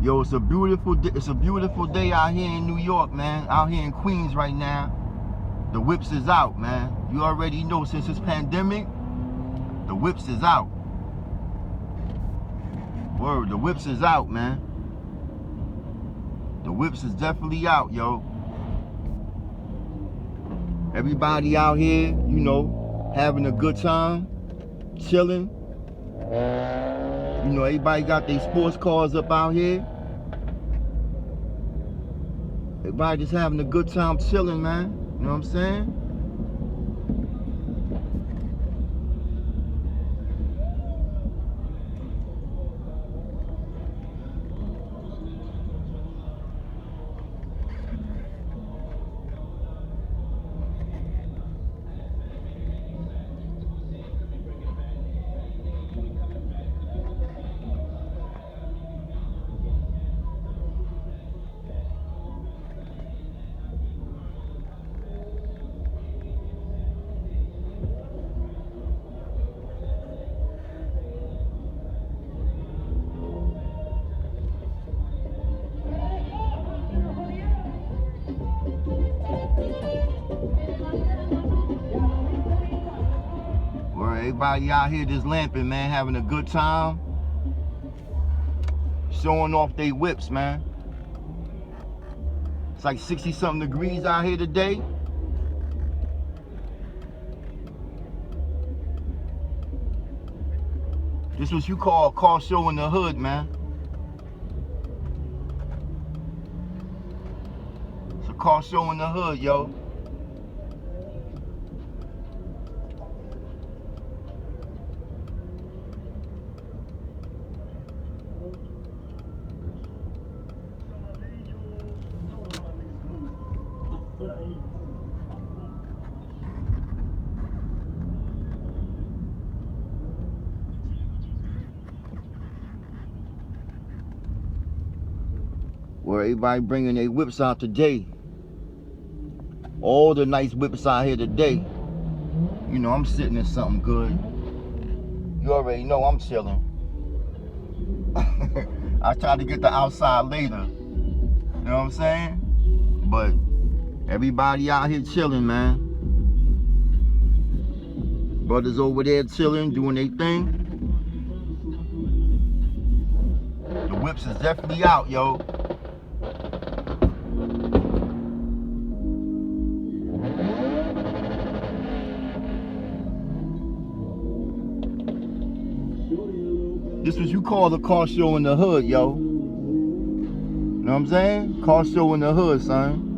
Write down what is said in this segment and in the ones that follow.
Yo, it's a beautiful day out here in New York, man. Out here in Queens right now. The whips is out, man. You already know, since this pandemic, the whips is out. Word, the whips is out, man. The whips is definitely out, yo. Everybody out here, you know, having a good time, chilling. You know, everybody got their sports cars up out here. Everybody just having a good time chilling, man. You know what I'm saying? Everybody out here just lamping, man, having a good time, showing off their whips, man. It's like 60-something degrees out here today. This is what you call a car show in the hood, man. It's a car show in the hood, yo. Where everybody bringing their whips out today. All the nice whips out here today. You know, I'm sitting in something good. You already know I'm chilling. I try to get the outside later. You know what I'm saying? But everybody out here chilling, man. Brothers over there chilling, doing their thing. The whips is definitely out, yo. This was you call the car show in the hood, yo. You know what I'm saying? Car show in the hood, son.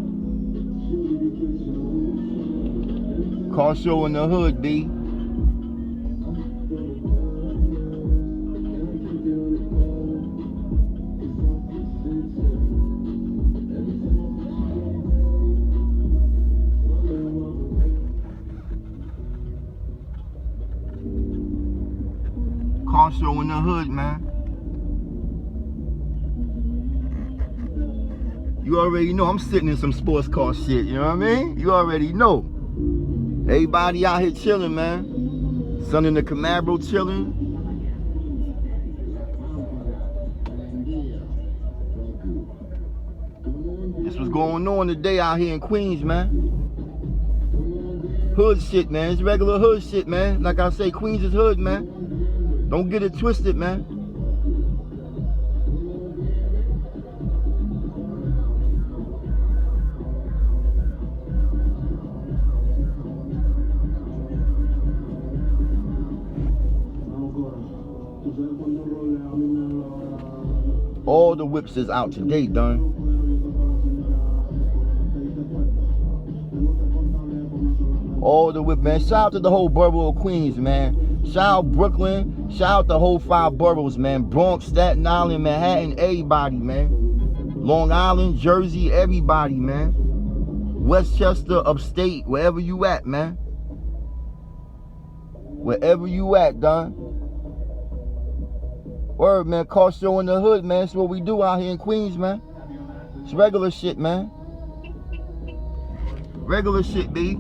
Car show in the hood, B. Car show in the hood, man. You already know I'm sitting in some sports car shit, you know what I mean? You already know. Everybody out here chilling, man. Son in the Camaro chilling. This was going on today out here in Queens, man. Hood shit, man. It's regular hood shit, man. Like I say, Queens is hood, man. Don't get it twisted, man. All the whips is out today, done. All the whip, man. Shout out to the whole borough of Queens, man. Shout out Brooklyn. Shout out the whole 5 boroughs, man. Bronx, Staten Island, Manhattan, everybody, man. Long Island, Jersey, everybody, man. Westchester, upstate, wherever you at, man. Wherever you at, done. Word, man. Car show in the hood, man. That's what we do out here in Queens, man. It's regular shit, man. Regular shit, B.